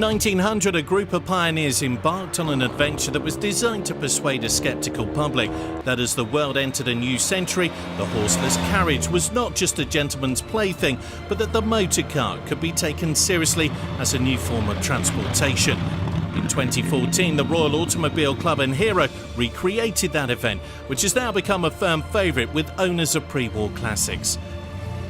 1900, a group of pioneers embarked on an adventure that was designed to persuade a sceptical public that as the world entered a new century, the horseless carriage was not just a gentleman's plaything, but that the motor car could be taken seriously as a new form of transportation. In 2014, the Royal Automobile Club and Hero recreated that event, which has now become a firm favourite with owners of pre-war classics.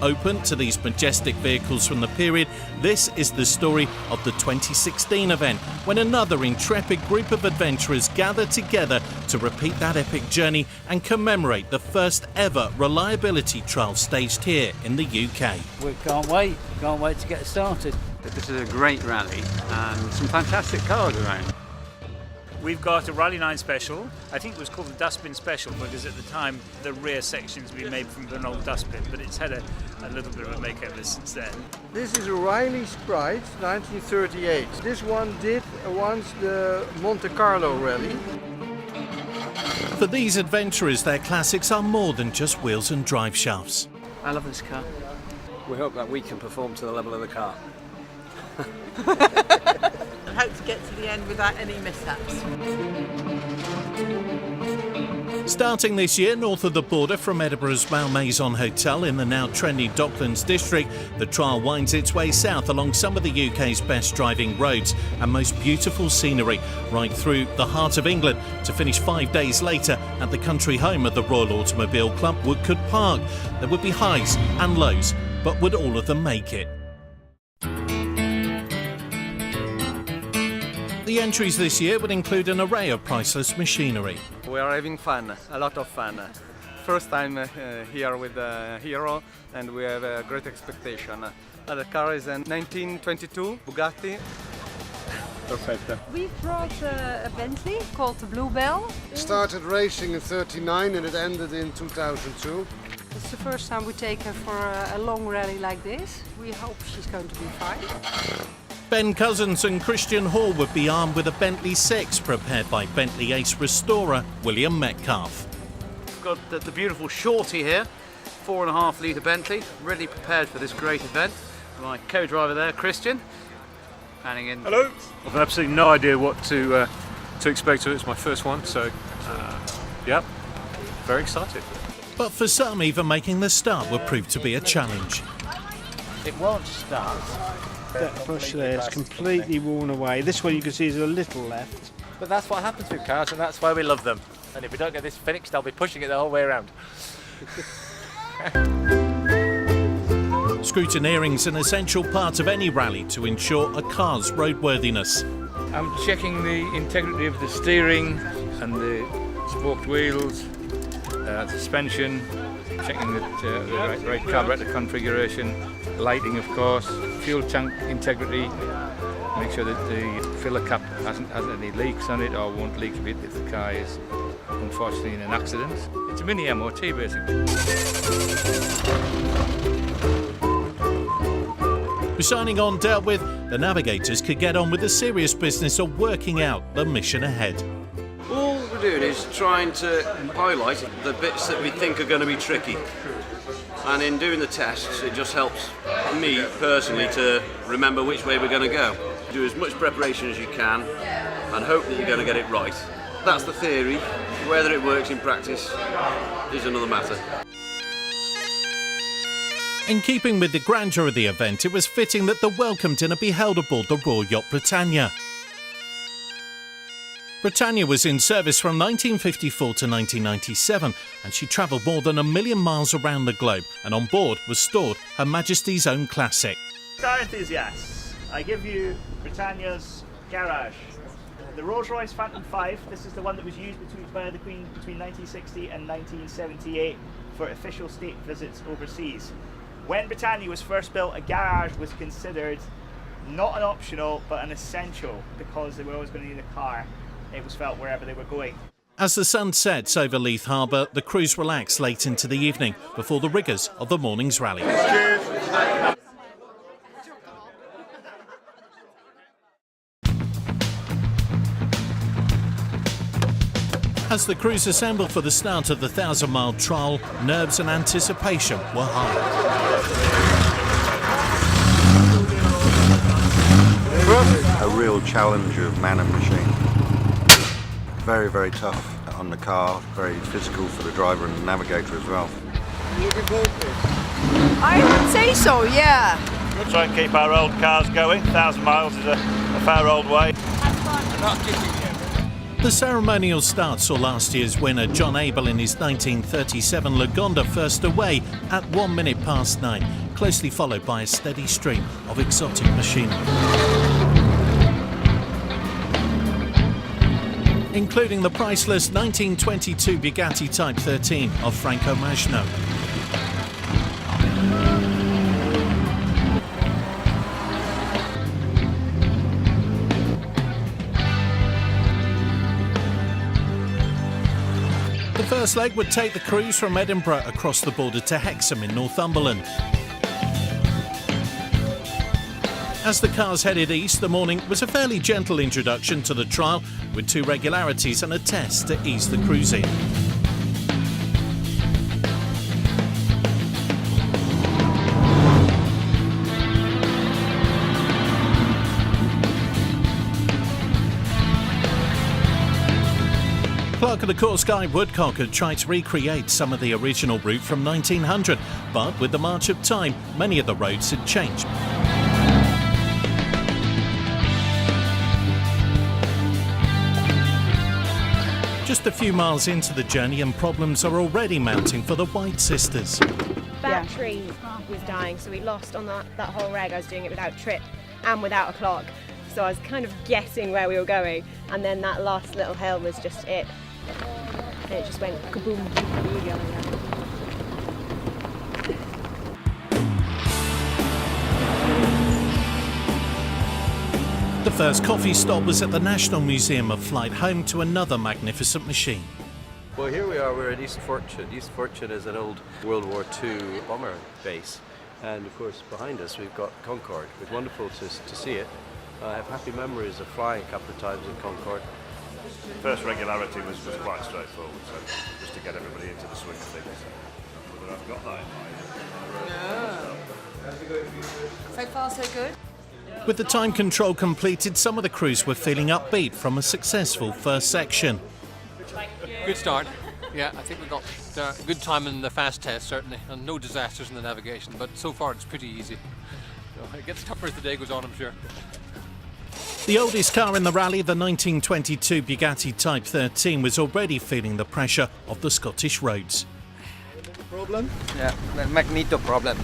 Open to these majestic vehicles from the period, this is the story of the 2016 event, when another intrepid group of adventurers gathered together to repeat that epic journey and commemorate the first ever reliability trial staged here in the UK. We can't wait to get started. This is a great rally and some fantastic cars around. We've got a Rally 9 special. I think it was called the Dustbin Special because at the time the rear sections we made from an old dustbin, but it's had a little bit of a makeover since then. This is a Riley Sprite 1938. This one did once the Monte Carlo rally. For these adventurers, their classics are more than just wheels and drive shafts. I love this car. We hope that we can perform to the level of the car. I hope to get to the end without any mishaps. Starting this year north of the border from Edinburgh's Malmaison Hotel in the now trendy Docklands district, the trial winds its way south along some of the UK's best driving roads and most beautiful scenery, right through the heart of England, to finish 5 days later at the country home of the Royal Automobile Club, Woodcote Park. There would be highs and lows, but would all of them make it? The entries this year would include an array of priceless machinery. We are having fun, a lot of fun. First time here with Hero, and we have a great expectation. The car is a 1922 Bugatti. Perfect. We've brought a Bentley called the Bluebell. Started racing in '39 and it ended in 2002. It's the first time we take her for a long rally like this. We hope she's going to be fine. Ben Cousins and Christian Hall would be armed with a Bentley 6 prepared by Bentley ace restorer William Metcalf. We've got the beautiful Shorty here, 4.5 litre Bentley, really prepared for this great event. My co-driver there, Christian, panning in. Hello. I've absolutely no idea what to expect. It's my first one, so yeah, very excited. But for some, even making the start would prove to be a challenge. It won't start. That brush there is completely worn away. This one you can see is a little left. But that's what happens with cars, and that's why we love them. And if we don't get this finished, I'll be pushing it the whole way around. Scrutineering's an essential part of any rally to ensure a car's roadworthiness. I'm checking the integrity of the steering and the spoked wheels, suspension, checking the right carburetor configuration, lighting of course, fuel tank integrity, make sure that the filler cap hasn't any leaks on it or won't leak if the car is unfortunately in an accident. It's a mini MOT basically. With signing on dealt with, the navigators could get on with the serious business of working out the mission ahead. All we're doing is trying to highlight the bits that we think are going to be tricky. And in doing the tests, it just helps me personally to remember which way we're going to go. Do as much preparation as you can and hope that you're going to get it right. That's the theory. Whether it works in practice is another matter. In keeping with the grandeur of the event, it was fitting that the welcome dinner be held aboard the Royal Yacht Britannia. Britannia was in service from 1954 to 1997, and she travelled more than 1 million miles around the globe, and on board was stored Her Majesty's own classic. Car enthusiasts, I give you Britannia's Garage. The Rolls-Royce Phantom 5, this is the one that was used by the Queen between 1960 and 1978 for official state visits overseas. When Britannia was first built, a garage was considered not an optional but an essential because they were always going to need a car. It was felt wherever they were going. As the sun sets over Leith Harbour, the crews relax late into the evening before the rigours of the morning's rally. As the crews assembled for the start of the 1,000-mile trial, nerves and anticipation were high. A real challenge of man and machine. Very, very tough on the car, very physical for the driver and the navigator as well. I would say so, yeah. We'll try and keep our old cars going. 1,000 miles is a fair old way. The ceremonial start saw last year's winner John Abel in his 1937 Lagonda first away at 9:01, closely followed by a steady stream of exotic machinery, including the priceless 1922 Bugatti Type 13 of Franco Magno. The first leg would take the cruise from Edinburgh across the border to Hexham in Northumberland. As the cars headed east, the morning was a fairly gentle introduction to the trial, with 2 regularities and a test to ease the cruising. Clerk of the course Guy Woodcock had tried to recreate some of the original route from 1900, but with the march of time, many of the roads had changed. Just a few miles into the journey and problems are already mounting for the White Sisters. Battery was dying, so we lost on that whole reg. I was doing it without trip and without a clock, so I was kind of guessing where we were going, and then that last little hill was just it. And it just went kaboom. The first coffee stop was at the National Museum of Flight, home to another magnificent machine. Well, here we are, we're at East Fortune. East Fortune is an old World War II bomber base. And of course, behind us we've got Concorde. It's wonderful to see it. I have happy memories of flying a couple of times in Concorde. First regularity was quite straightforward, so just to get everybody into the swing of things. Whether I've got that in mind. So far, so good. With the time control completed, some of the crews were feeling upbeat from a successful first section. Good start. Yeah, I think we got a good time in the fast test, certainly, and no disasters in the navigation, but so far it's pretty easy. So it gets tougher as the day goes on, I'm sure. The oldest car in the rally, the 1922 Bugatti Type 13, was already feeling the pressure of the Scottish roads. Problem? Yeah, the magneto problem.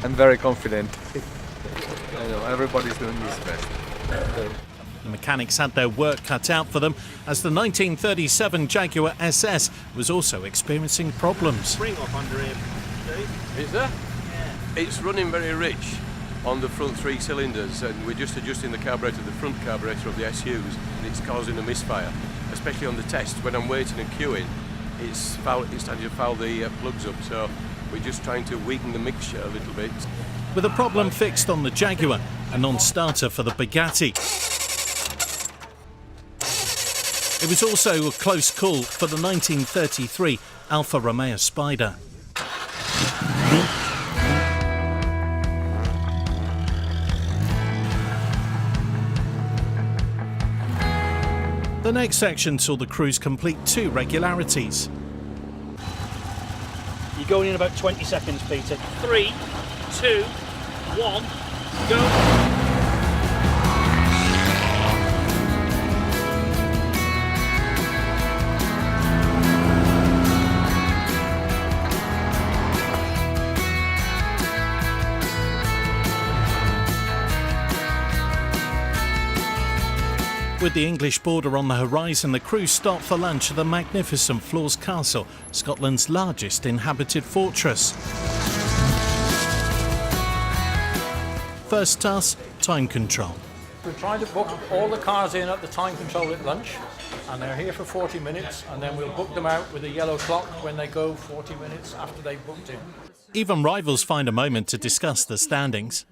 I'm very confident. I know everybody's doing his best. The mechanics had their work cut out for them, as the 1937 Jaguar SS was also experiencing problems. Spring off under him. Is there? It's running very rich on the front 3 cylinders, and we're just adjusting the carburetor, the front carburetor of the SUs, and it's causing a misfire, especially on the test. When I'm waiting and queuing, it's starting to foul the plugs up, so we're just trying to weaken the mixture a little bit. With a problem fixed on the Jaguar, a non-starter for the Bugatti. It was also a close call for the 1933 Alfa Romeo Spider. The next section saw the crews complete 2 regularities. You're going in about 20 seconds, Peter. 3, 2, 1, go. With the English border on the horizon, the crew stopped for lunch at the magnificent Floors Castle, Scotland's largest inhabited fortress. First task, time control. We're trying to book all the cars in at the time control at lunch, and they're here for 40 minutes, and then we'll book them out with a yellow clock when they go 40 minutes after they've booked in. Even rivals find a moment to discuss the standings.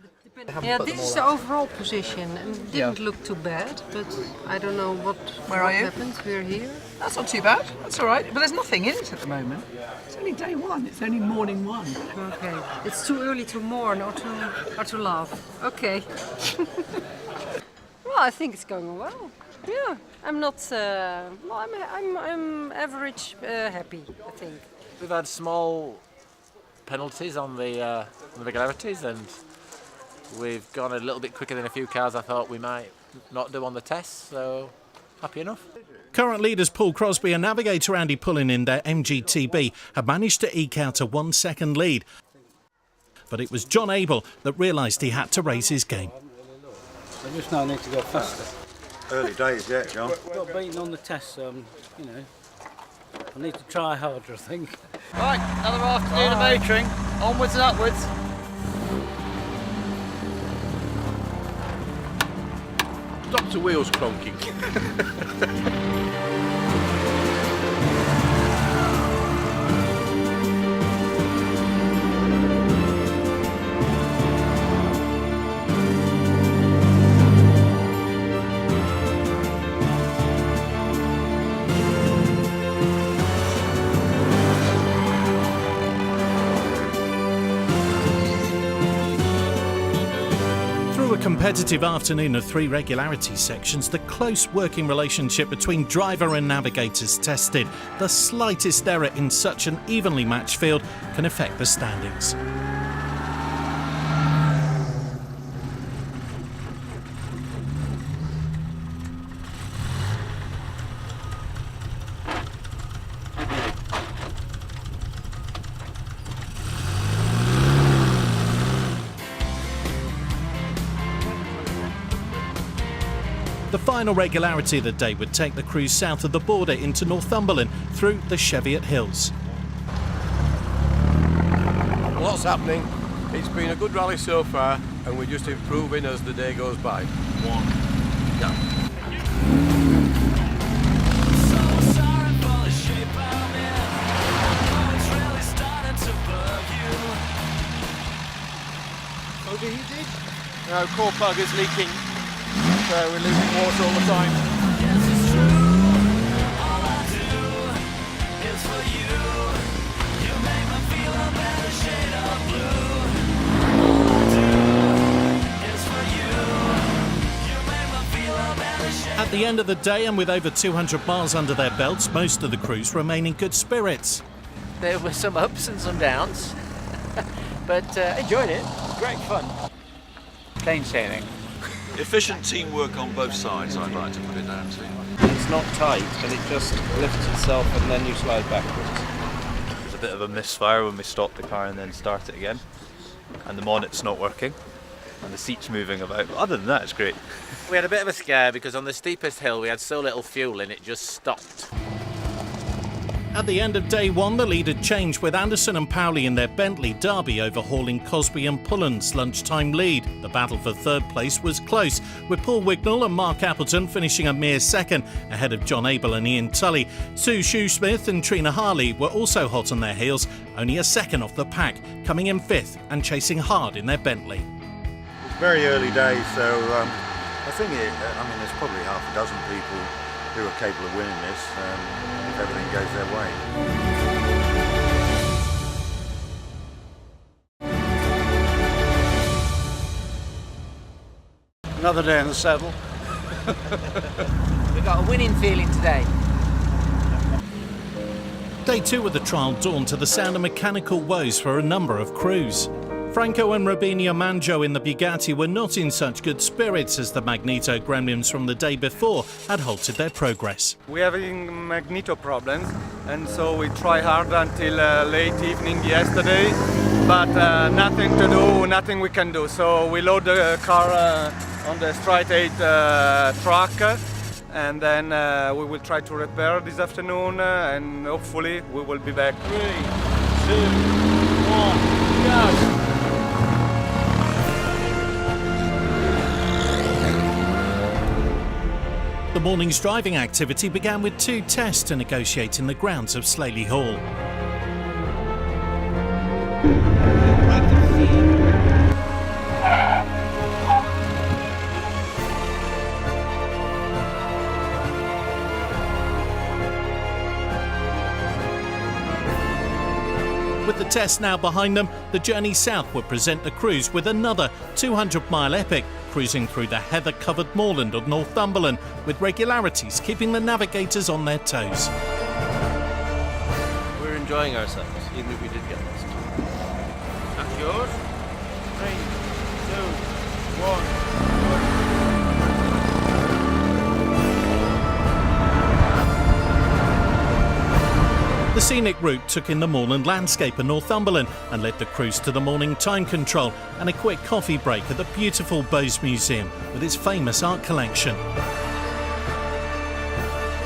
Yeah, this is the overall position, and it didn't look too bad, but I don't know what happened. We're here. That's not too bad. That's all right. But there's nothing in it at the moment. It's only day one. It's only morning one. Okay. It's too early to mourn or to laugh. Okay. Well, I think it's going well. Yeah, I'm not. Well, I'm average happy, I think. We've had small penalties on the regularities, and we've gone a little bit quicker than a few cars I thought we might not do on the test, so happy enough. Current leaders Paul Crosby and navigator Andy Pullen in their MGTB have managed to eke out a 1 second lead. But it was John Abel that realised he had to raise his game. I just now need to go faster. Early days yet, John. Got beaten on the test, so you know, I need to try harder, I think. Right, another afternoon of motoring. Onwards and upwards. Dr. Wheels clonking. Through a competitive afternoon of 3 regularity sections, the close working relationship between driver and navigators tested. The slightest error in such an evenly matched field can affect the standings. The final regularity of the day would take the crew south of the border into Northumberland through the Cheviot Hills. Lots happening. It's been a good rally so far, and we're just improving as the day goes by. No, core plug is leaking, so we're losing water all the time. At the end of the day, and with over 200 miles under their belts, most of the crews remain in good spirits. There were some ups and some downs, but enjoyed it. Great fun. Plain sailing. Efficient teamwork on both sides, I'd like to put it down to. It's not tight, and it just lifts itself and then you slide backwards. There's a bit of a misfire when we stop the car and then start it again. And the monit's not working, and the seat's moving about. But other than that, it's great. We had a bit of a scare because on the steepest hill we had so little fuel in it just stopped. At the end of day 1, the lead had changed, with Anderson and Powley in their Bentley Derby overhauling Cosby and Pullen's lunchtime lead. The battle for third place was close, with Paul Wignall and Mark Appleton finishing a mere second, ahead of John Abel and Ian Tully. Sue Shoesmith and Trina Harley were also hot on their heels, only a second off the pack, coming in 5th and chasing hard in their Bentley. It's very early days, so I think there's probably half a dozen people who are capable of winning this if everything goes their way. Another day in the saddle. We've got a winning feeling today. Day 2 of the trial dawned to the sound of mechanical woes for a number of crews. Franco and Robinho Manjo in the Bugatti were not in such good spirits as the Magneto gremlins from the day before had halted their progress. We're having magneto problems, and so we try hard until late evening yesterday, but nothing to do, nothing we can do. So we load the car on the Strike 8 truck, and then we will try to repair this afternoon, and hopefully we will be back. 3, 2, 1, go! The morning's driving activity began with 2 tests to negotiate in the grounds of Slaley Hall. With the test now behind them, the journey south would present the crews with another 200-mile epic, cruising through the heather-covered moorland of Northumberland, with regularities keeping the navigators on their toes. We're enjoying ourselves, even if we did get lost. That's yours? 3, 2, 1. The scenic route took in the moorland landscape of Northumberland and led the cruise to the morning time control and a quick coffee break at the beautiful Bowes Museum with its famous art collection.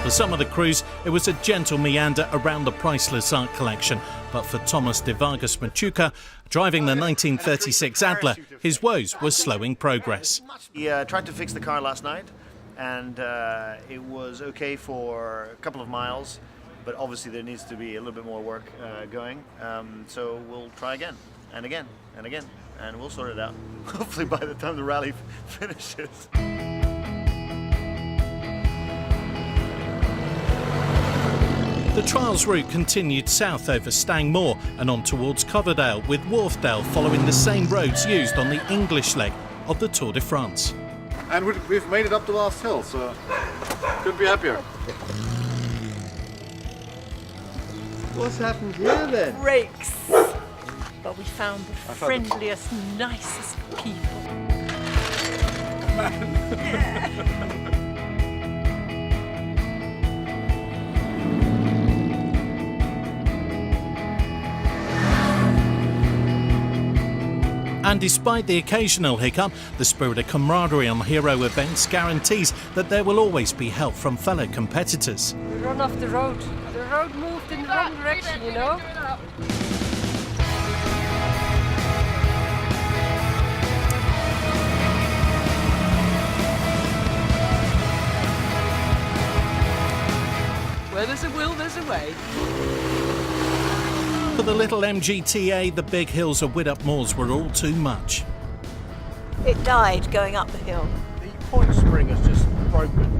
For some of the cruise, it was a gentle meander around the priceless art collection, but for Thomas de Vargas Machuca, driving the 1936 Adler, his woes were slowing progress. He tried to fix the car last night, and it was okay for a couple of miles. But obviously there needs to be a little bit more work going. So we'll try again, and again, and again, and we'll sort it out. Hopefully by the time the rally finishes. The trials route continued south over Stang Moor and on towards Coverdale, with Wharfdale following the same roads used on the English leg of the Tour de France. And we've made it up the last hill, so couldn't be happier. What's happened here then? Rakes. But we found the friendliest, nicest people. And despite the occasional hiccup, the spirit of camaraderie on hero events guarantees that there will always be help from fellow competitors. We run off the road. The road moved in the wrong direction, you know? Where there's a will, there's a way. For the little MGTA, the big hills of Widdop Moors were all too much. It died going up the hill. The point spring has just broken.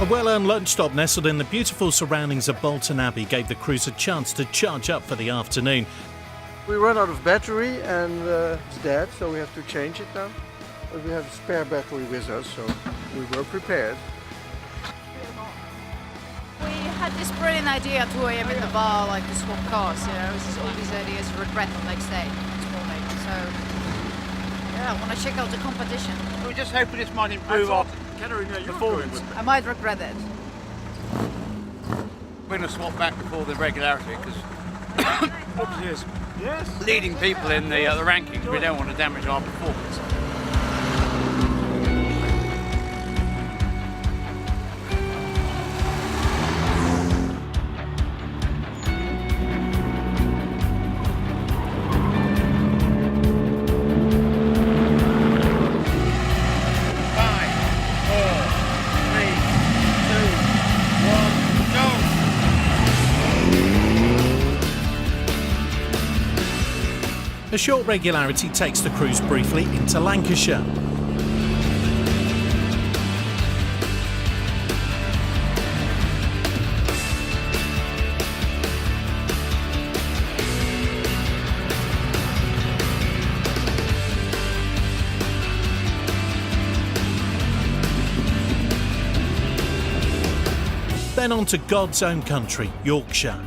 A well-earned lunch stop nestled in the beautiful surroundings of Bolton Abbey gave the crews a chance to charge up for the afternoon. We run out of battery and it's dead, so we have to change it now. But we have a spare battery with us, so we were prepared. We had this brilliant idea at 2 a.m. in the bar, like to swap cars, you know, this is all these ideas regret the next day, next morning. So, yeah, I want to check out the competition. We're just hoping this might improve our performance. I might regret it. We're going to swap back before the regularity because leading people in the rankings, we don't want to damage our performance. A short regularity takes the cruise briefly into Lancashire. Then on to God's own country, Yorkshire.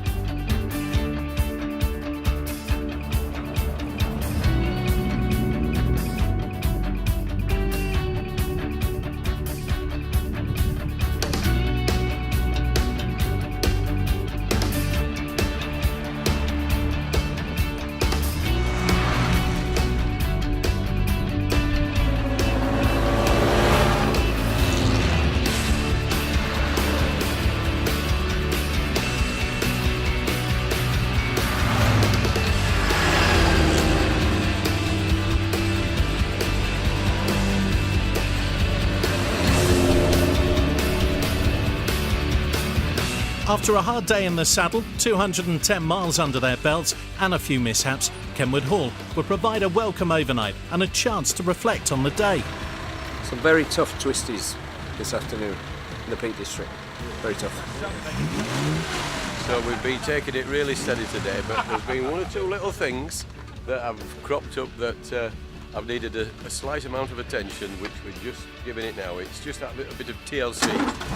After a hard day in the saddle, 210 miles under their belts and a few mishaps, Kenwood Hall will provide a welcome overnight and a chance to reflect on the day. Some very tough twisties this afternoon in the Peak District. Very tough. So we've been taking it really steady today, but there's been one or two little things that have cropped up that I've needed a slight amount of attention, which we're just giving it now. It's just that little bit of TLC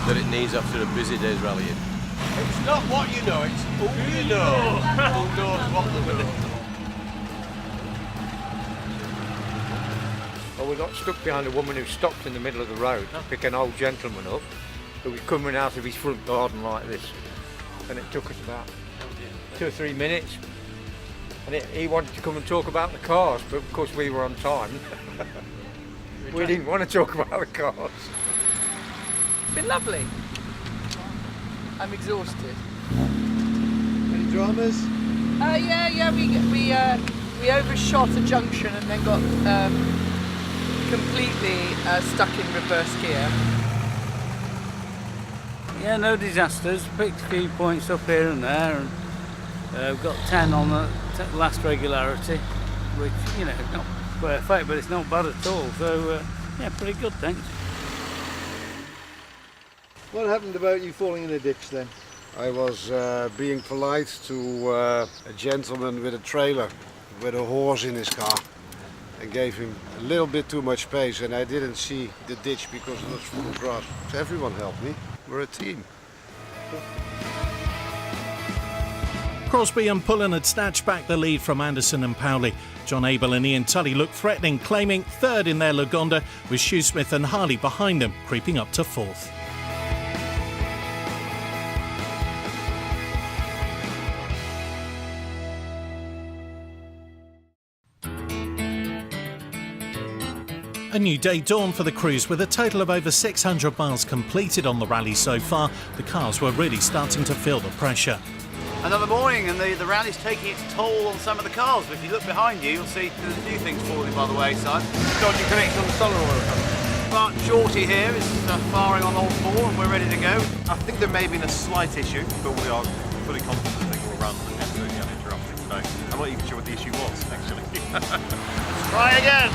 that it needs after a busy day's rallying. It's not what you know, it's who you know. Who knows what they're going to do. Well, we got stuck behind a woman who stopped in the middle of the road to pick an old gentleman up who was coming out of his front garden like this. And it took us about 2 or 3 minutes. And he wanted to come and talk about the cars, but of course we were on time. We didn't want to talk about the cars. It's been lovely. I'm exhausted. Any dramas? We overshot a junction and then got completely stuck in reverse gear. Yeah, no disasters. Picked a few points up here and there, and we've got 10 on the last regularity, which, you know, not perfect, but it's not bad at all. So, yeah, pretty good, thanks. What happened about you falling in a ditch then? I was being polite to a gentleman with a trailer with a horse in his car and gave him a little bit too much space, and I didn't see the ditch because it was full of grass. So everyone helped me. We're a team. Crosby and Pullen had snatched back the lead from Anderson and Powley. John Abel and Ian Tully looked threatening, claiming third in their Lagonda, with Shoesmith and Harley behind them, creeping up to fourth. A new day dawned for the crews with a total of over 600 miles completed on the rally so far. The cars were really starting to feel the pressure. Another morning and the rally's taking its toll on some of the cars, but if you look behind you, you'll see there's a few things falling by the wayside. Dodgy connection on the solar oil. But Shorty here is firing on all four and we're ready to go. I think there may have been a slight issue, but we are fully confident they will run absolutely uninterrupted. So I'm not even sure what the issue was, actually. Let's try again.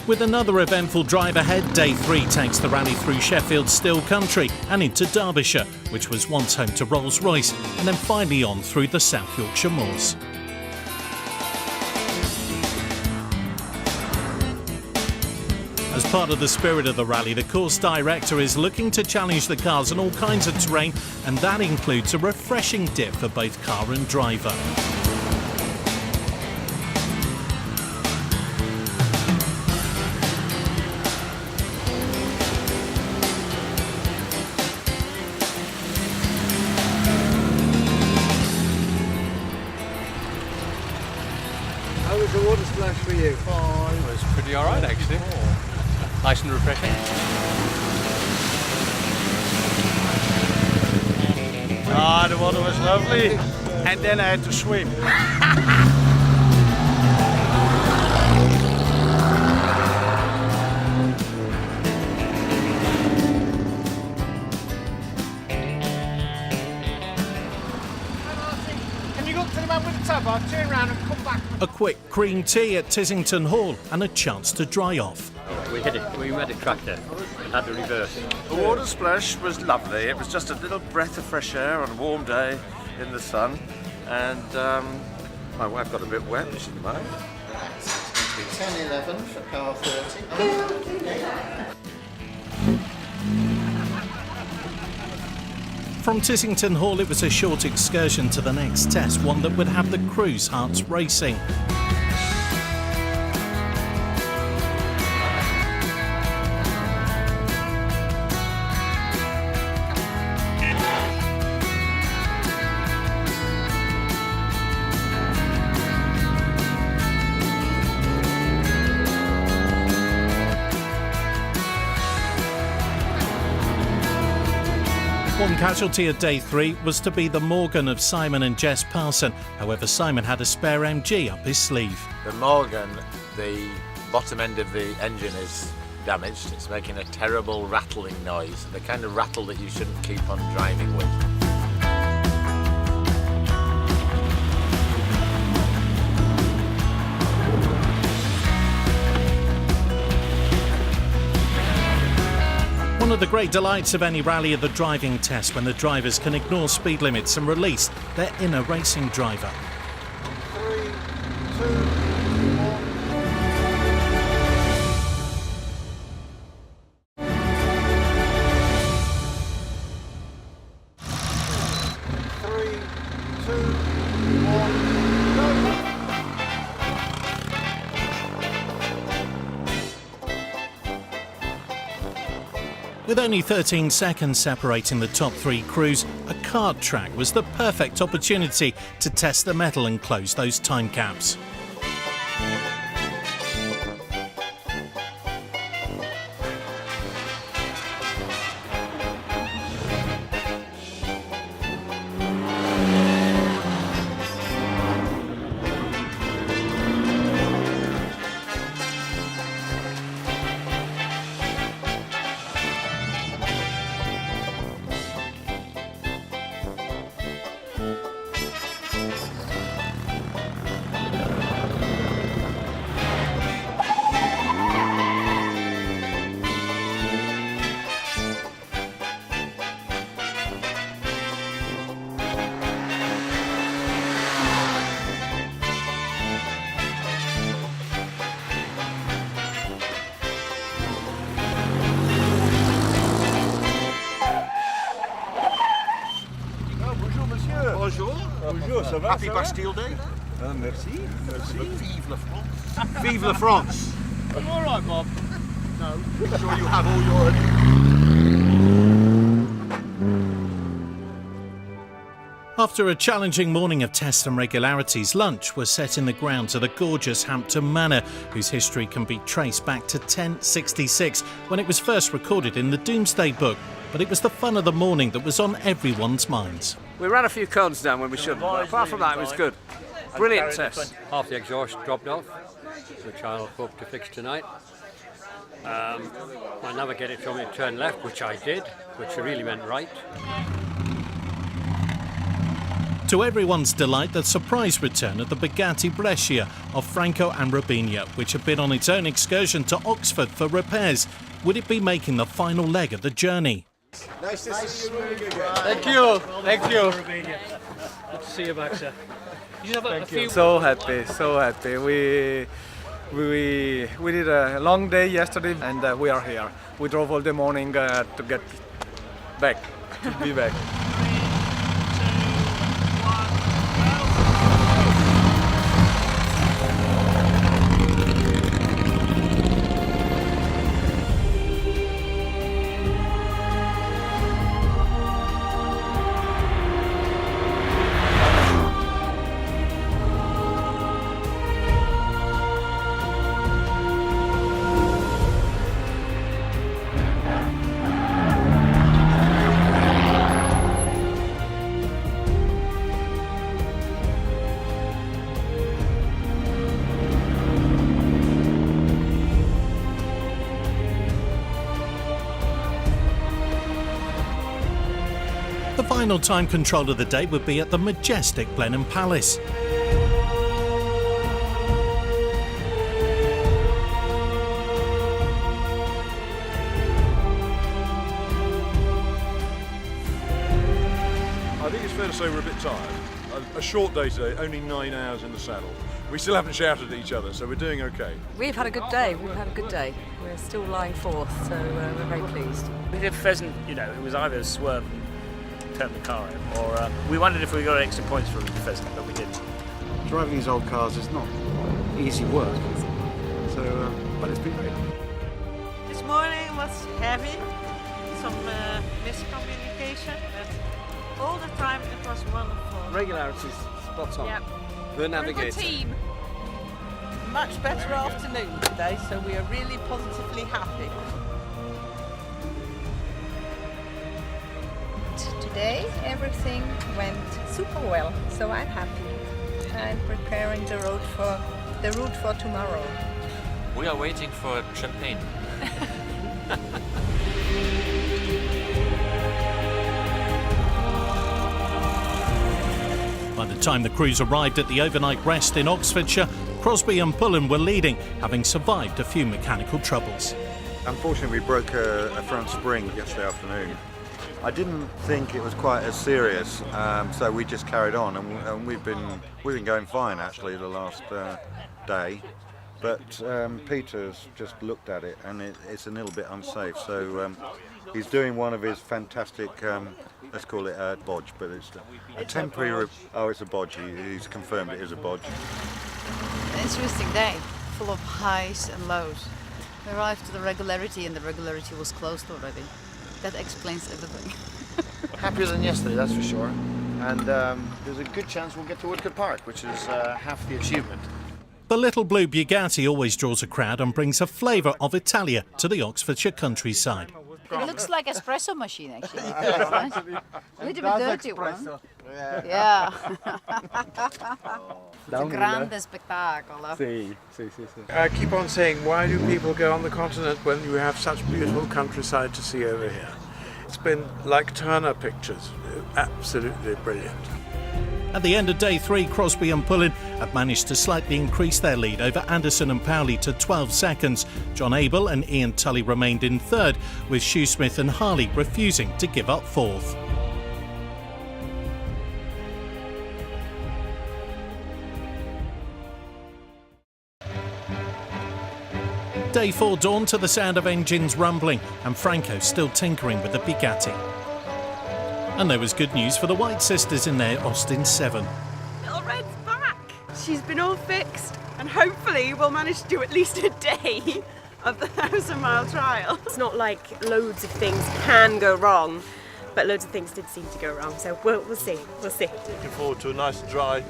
With another eventful drive ahead, Day 3 takes the rally through Sheffield's Still Country and into Derbyshire, which was once home to Rolls-Royce, and then finally on through the South Yorkshire moors. As part of the spirit of the rally, the course director is looking to challenge the cars on all kinds of terrain, and that includes a refreshing dip for both car and driver. How was the water splash for you? Oh, it was pretty alright actually. Nice and refreshing. Ah, the water was lovely. And then I had to swim. Can you go up to the man with the tub? I'll turn around and come back. A quick cream tea at Tissington Hall and a chance to dry off. We had a tractor at the reverse. The water splash was lovely. It was just a little breath of fresh air on a warm day in the sun. And my wife got a bit wet, but she didn't mind. 10-11 for car 30. From Tissington Hall, it was a short excursion to the next test, one that would have the crew's hearts racing. One casualty at Day 3 was to be the Morgan of Simon and Jess Parson. However, Simon had a spare MG up his sleeve. The Morgan, the bottom end of the engine is damaged. It's making a terrible rattling noise, the kind of rattle that you shouldn't keep on driving with. One of the great delights of any rally are the driving tests, when the drivers can ignore speed limits and release their inner racing driver. 3, 2, 1, go! With only 13 seconds separating the top 3 crews, a kart track was the perfect opportunity to test the mettle and close those time gaps. Bonjour, ça va? Happy Bastille Day. Merci. Vive la France. Vive la France. Are you all right, Bob? No. I'm sure you have all your... After a challenging morning of tests and regularities, lunch was set in the grounds of the gorgeous Hampton Manor, whose history can be traced back to 1066, when it was first recorded in the Domesday Book. But it was the fun of the morning that was on everyone's minds. We ran a few cones down when we shouldn't, but apart from that, it was good. Brilliant test. Half the exhaust dropped off, which I'll hope to fix tonight. My navigator told me to turn left, which I did, which really meant right. To everyone's delight, the surprise return of the Bugatti Brescia of Franco and Robinho, which had been on its own excursion to Oxford for repairs. Would it be making the final leg of the journey? Nice to see you again. Thank you. Thank you. Good to see you back, sir. You have a few... So happy, so happy. We did a long day yesterday, and we are here. We drove all the morning to get back, to be back. The final time control of the day would be at the majestic Blenheim Palace. I think it's fair to say we're a bit tired. A short day today, only 9 hours in the saddle. We still haven't shouted at each other, so we're doing okay. We've had a good day. We're still lying fourth, so we're very pleased. We did pheasant, it was either swerve and turn the car in, or we wondered if we got extra points for the pheasant, but we didn't. Driving these old cars is not easy work, so but it's been great. This morning was heavy, some miscommunication, but all the time it was wonderful. Regularities, spot on. Yep. The navigator. team. Much better afternoon today, so we are really positively happy. Today everything went super well, so I'm happy. I'm preparing the route for tomorrow. We are waiting for champagne. By the time the crews arrived at the overnight rest in Oxfordshire, Crosby and Pullen were leading, having survived a few mechanical troubles. Unfortunately, we broke a front spring yesterday afternoon. I didn't think it was quite as serious, so we just carried on, and we've been going fine actually the last day. But Peter's just looked at it, and it's a little bit unsafe. So he's doing one of his fantastic, let's call it a bodge, but it's a temporary. Oh, it's a bodge. He's confirmed it is a bodge. An interesting day, full of highs and lows. We arrived to the regularity, and the regularity was closed already. That explains everything. Happier than yesterday, that's for sure. And there's a good chance we'll get to Woodcote Park, which is half the achievement. The little blue Bugatti always draws a crowd and brings a flavour of Italia to the Oxfordshire countryside. It looks like espresso machine, actually. A little bit dirty one. Yeah. It's a grande spettacolo. I keep on saying, why do people go on the continent when you have such beautiful countryside to see over here? It's been like Turner pictures, absolutely brilliant. At the end of day 3, Crosby and Pullen have managed to slightly increase their lead over Anderson and Powley to 12 seconds. John Abel and Ian Tully remained in third, with Shoesmith and Harley refusing to give up fourth. Day 4 dawned to the sound of engines rumbling and Franco still tinkering with the Bugatti. And there was good news for the White sisters in their Austin 7. Little Red's back. She's been all fixed, and hopefully we'll manage to do at least a day of the 1,000-mile trial. It's not like loads of things can go wrong, but loads of things did seem to go wrong, so we'll see. We'll see. Looking forward to a nice, dry,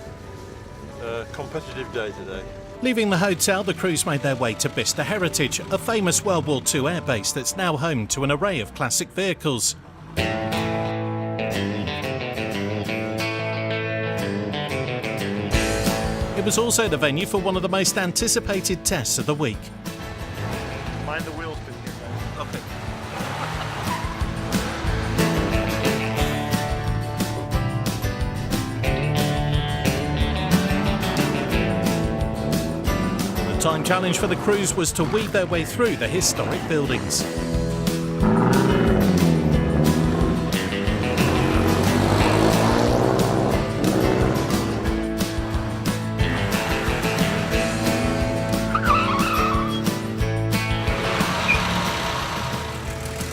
competitive day today. Leaving the hotel, the crews made their way to Bicester Heritage, a famous World War II airbase that's now home to an array of classic vehicles. It was also the venue for one of the most anticipated tests of the week. Mind the wheels, please. Okay. The time challenge for the crews was to weave their way through the historic buildings.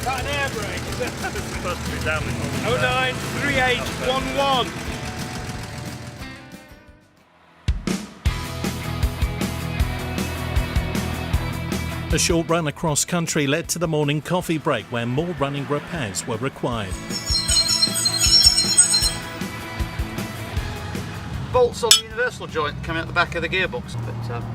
Got an air brake. It's supposed to be down before 093811. A short run across country led to the morning coffee break where more running repairs were required. Bolts on the universal joint coming out the back of the gearbox, but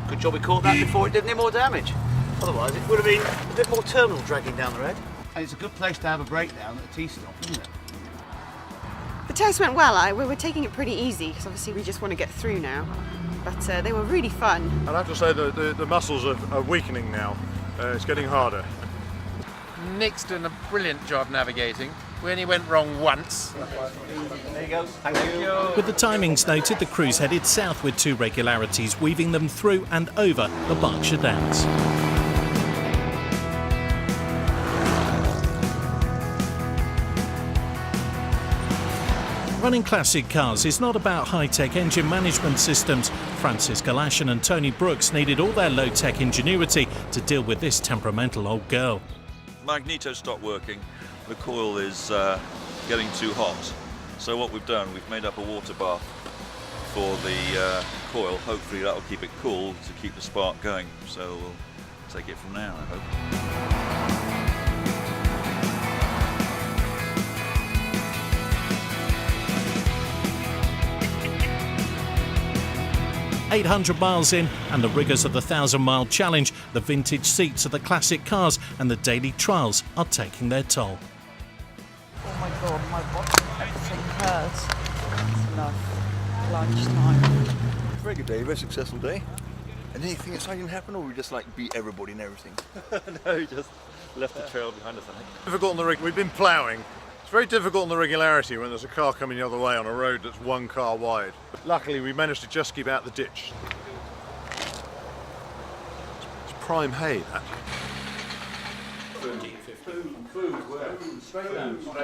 good job we caught that before it did any more damage. Otherwise it would have been a bit more terminal dragging down the road. And it's a good place to have a breakdown at a T-stop, isn't it? The test went well. We were taking it pretty easy, because obviously we just want to get through now. But they were really fun. I'd have to say the muscles are weakening now. It's getting harder. Nick's doing a brilliant job navigating. We only went wrong once. There you go. Thank you. With the timings noted, the crews headed south with 2 regularities, weaving them through and over the Berkshire Downs. Running classic cars is not about high-tech engine management systems. Francis Galashan and Tony Brooks needed all their low-tech ingenuity to deal with this temperamental old girl. Magneto stopped working. The coil is getting too hot. So what we've done, we've made up a water bath for the coil. Hopefully that'll keep it cool to keep the spark going. So we'll take it from there, I hope. 800 miles in and the rigours of the 1,000-mile challenge, the vintage seats of the classic cars and the daily trials are taking their toll. Oh my god, my body, everything hurts. It's enough. Lunchtime. Very good day, very successful day. And anything exciting happen, or we just like beat everybody and everything? No, we just left the trail behind us, I think. Difficult on the rig. We've been ploughing. It's very difficult on the regularity when there's a car coming the other way on a road that's one car wide. But luckily, we managed to just keep out the ditch. It's prime hay, that.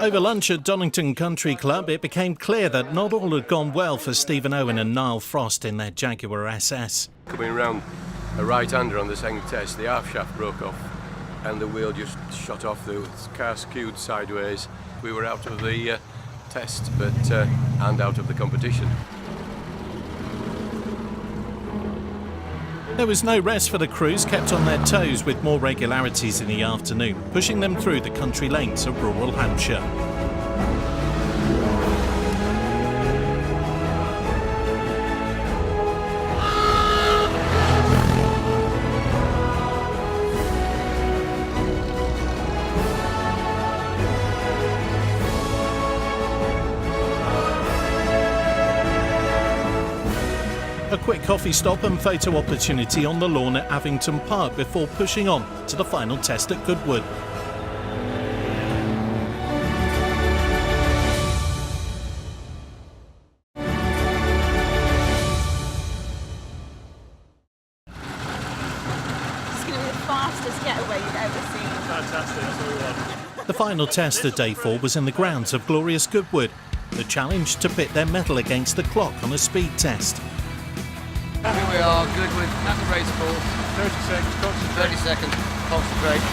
Over lunch at Donington Country Club, it became clear that not all had gone well for Stephen Owen and Niall Frost in their Jaguar SS. Coming round a right-hander on the second test, the half shaft broke off and the wheel just shot off. The car skewed sideways. We were out of the test, and out of the competition. There was no rest for the crews, kept on their toes with more regularities in the afternoon, pushing them through the country lanes of rural Hampshire. A quick coffee stop and photo opportunity on the lawn at Avington Park before pushing on to the final test at Goodwood. It's going to be the fastest getaway you've ever seen. Fantastic, that's what we want. The final test of day 4 was in the grounds of glorious Goodwood. The challenge to pit their metal against the clock on a speed test. Here we are, Goodwood at the race course. 30 seconds, concentrate. 30 seconds, concentrate.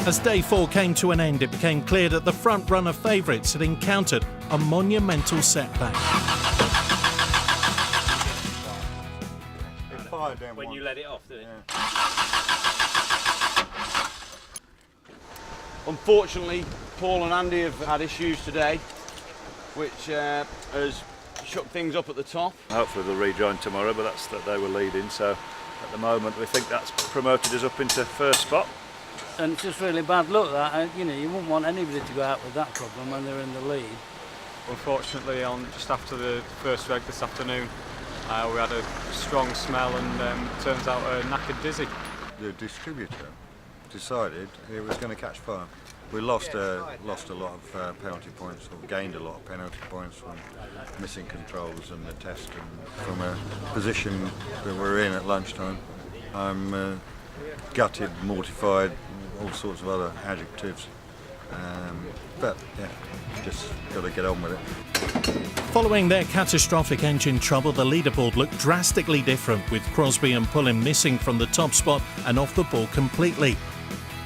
As day 4 came to an end, it became clear that the front-runner favourites had encountered a monumental setback. When you let it off, didn't it? Unfortunately, Paul and Andy have had issues today, which has shook things up at the top. Hopefully they'll rejoin tomorrow, but that's that they were leading, so at the moment we think that's promoted us up into first spot. And it's just really bad luck that, you wouldn't want anybody to go out with that problem when they're in the lead. Unfortunately, just after the first reg this afternoon, we had a strong smell and turns out knackered Dizzy. The distributor decided it was going to catch fire. We lost a lot of penalty points, or gained a lot of penalty points from missing controls and the test, and from a position that we're in at lunchtime. I'm gutted, mortified, all sorts of other adjectives. But yeah, just got to get on with it. Following their catastrophic engine trouble, the leaderboard looked drastically different, with Crosby and Pullen missing from the top spot and off the ball completely.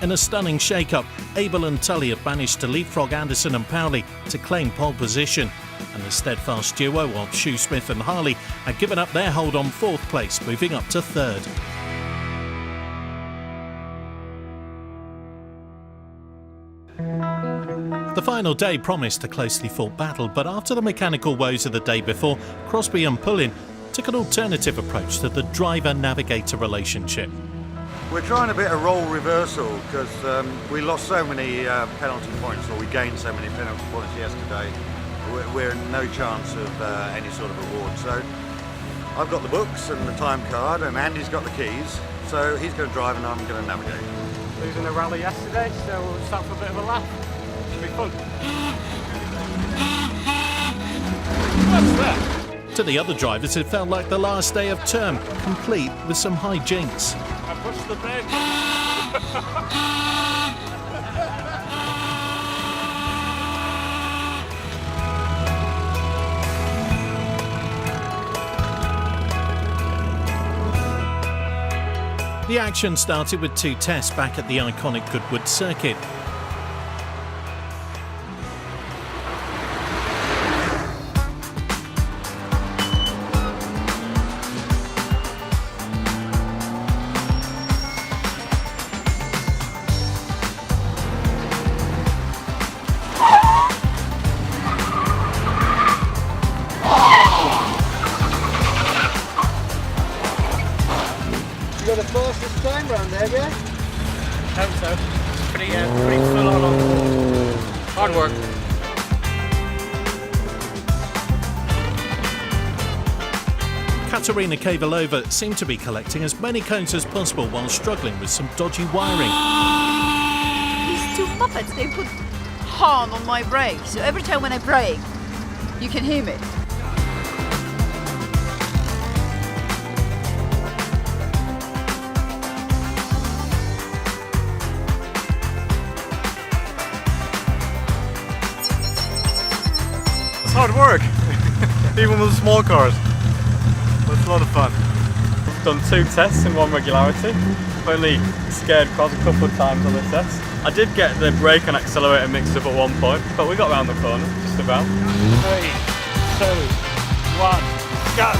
In a stunning shake-up, Abel and Tully have managed to leapfrog Anderson and Powley to claim pole position, and the steadfast duo of Shoesmith and Harley had given up their hold on 4th place, moving up to 3rd. The final day promised a closely fought battle, but after the mechanical woes of the day before, Crosby and Pullen took an alternative approach to the driver-navigator relationship. We're trying a bit of role reversal because we lost so many penalty points, or we gained so many penalty points yesterday. We're in no chance of any sort of reward. So I've got the books and the time card, and Andy's got the keys. So he's going to drive and I'm going to navigate. Losing the rally yesterday, so we'll start for a bit of a laugh. Should be fun. What's that? To the other drivers, it felt like the last day of term, complete with some high jinks. I pushed the brake. The action started with 2 tests back at the iconic Goodwood circuit. You got the fastest time round there, yeah? Hope so. Pretty full on. Hard work. Katerina Kavalova seemed to be collecting as many cones as possible while struggling with some dodgy wiring. These 2 puppets, they put horn on my brake, so every time when I brake, you can hear me. It's hard work, even with the small cars. But it's a lot of fun. I've done 2 tests in 1 regularity. I've only scared cars a couple of times on the test. I did get the brake and accelerator mixed up at one point, but we got around the corner, just about. 3, 2, 1, go!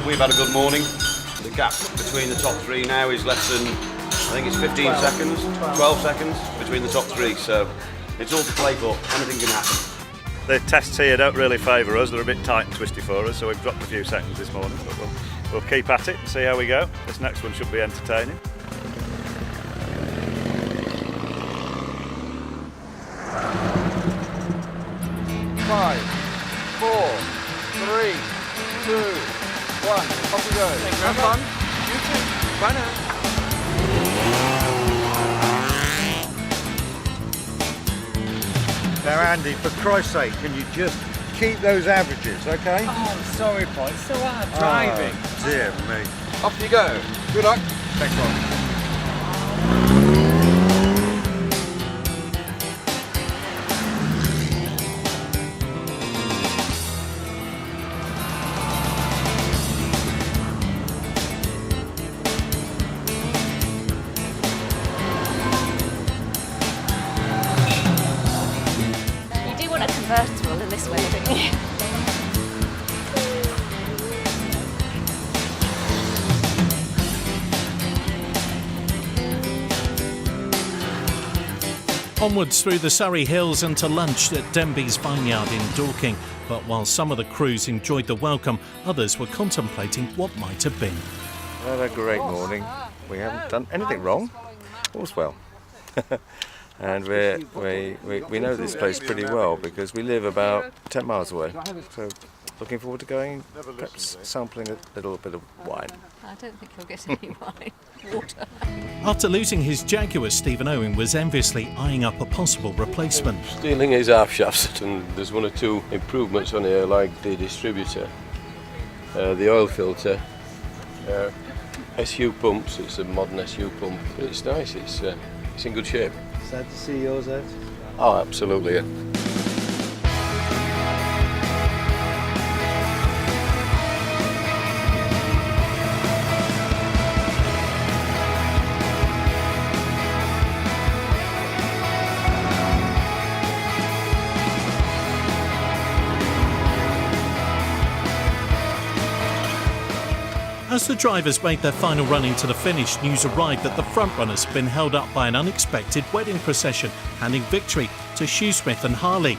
We've had a good morning. The gap between the top 3 now is less than, I think it's 15 seconds, 12 seconds between the top 3, so it's all to play for. Anything can happen. The tests here don't really favour us, they're a bit tight and twisty for us, so we've dropped a few seconds this morning, but we'll keep at it and see how we go. This next one should be entertaining. Five, 4, 3, 2, 1. Off we go. Have fun. You too. Bye now. Now Andy, for Christ's sake, can you just keep those averages, okay? Oh, sorry, Paul. It's so hard driving. Oh, dear me. Off you go. Good luck. Thanks, Ron. Convertible in this way, don't you? Onwards through the Surrey Hills and to lunch at Denby's Vineyard in Dorking. But while some of the crews enjoyed the welcome, others were contemplating what might have been. Had a great morning. We haven't done anything wrong. All's well. And we know this place pretty well because we live about 10 miles away. So looking forward to going, perhaps sampling a little bit of wine. I don't think he'll get any wine. Water. After losing his Jaguar, Stephen Owen was enviously eyeing up a possible replacement. Stealing his half shafts, and there's 1 or 2 improvements on here, like the distributor, the oil filter, SU pumps. It's a modern SU pump. It's nice. It's in good shape. Sad to see yours out. Oh, absolutely. Yeah. As the drivers made their final run into the finish, news arrived that the frontrunners had been held up by an unexpected wedding procession, handing victory to Shoesmith and Harley.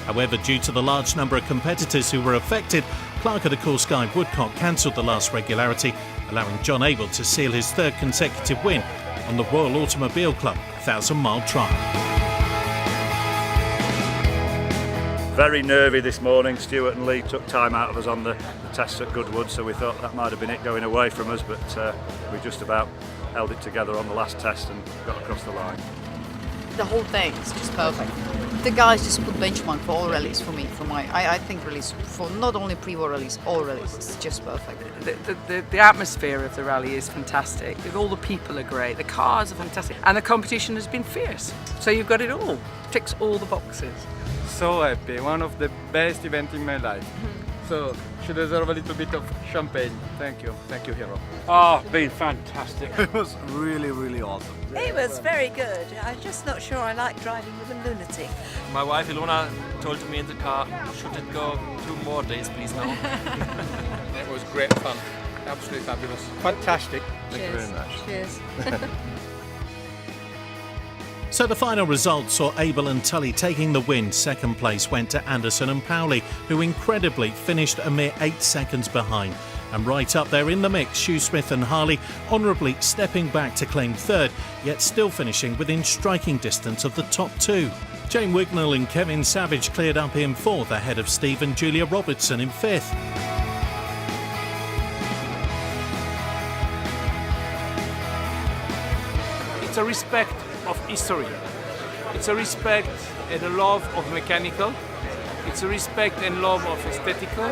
However, due to the large number of competitors who were affected, Clark of the Cool Sky Woodcock cancelled the last regularity, allowing John Abel to seal his 3rd consecutive win on the Royal Automobile Club 1,000-mile trial. Very nervy this morning. Stuart and Lee took time out of us on the test at Goodwood, so we thought that might have been it going away from us, but we just about held it together on the last test and got across the line. The whole thing is just perfect. The guys just put benchmark for all rallies for me. I think rallies for not only pre-war rallies, all rallies. It's just perfect. The atmosphere of the rally is fantastic. All the people are great. The cars are fantastic, and the competition has been fierce. So you've got it all. Ticks all the boxes. So happy. One of the best events in my life. So she deserves a little bit of champagne. Thank you, Hero. Oh, been fantastic. It was really, really awesome. It was very good. I'm just not sure I like driving with a lunatic. My wife Ilona told me in the car, should it go 2 more days please now? It was great fun. Absolutely fabulous. Fantastic. Thank you very much. Cheers. So the final result saw Abel and Tully taking the win. Second place went to Anderson and Powley, who incredibly finished a mere 8 seconds behind. And right up there in the mix, Shoesmith and Harley honourably stepping back to claim third, yet still finishing within striking distance of the top 2. Jane Wignall and Kevin Savage cleared up in 4th, ahead of Steve and Julia Robertson in 5th. It's a respect of history. It's a respect and a love of mechanical. It's a respect and love of aesthetical.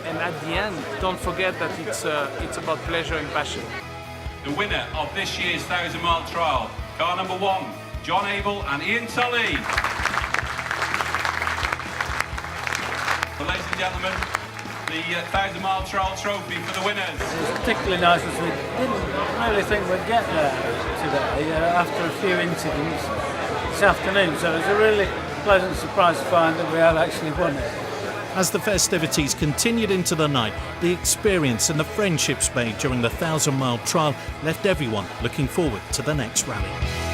And at the end, don't forget that it's about pleasure and passion. The winner of this year's 1,000-mile trial, car number 1, John Abel and Ian Tully. Well, ladies and gentlemen, the 1,000-mile trial trophy for the winners. It was particularly nice as we didn't really think we'd get there today after a few incidents this afternoon. So it was a really pleasant surprise to find that we have actually won it. As the festivities continued into the night, the experience and the friendships made during the 1,000-mile trial left everyone looking forward to the next rally.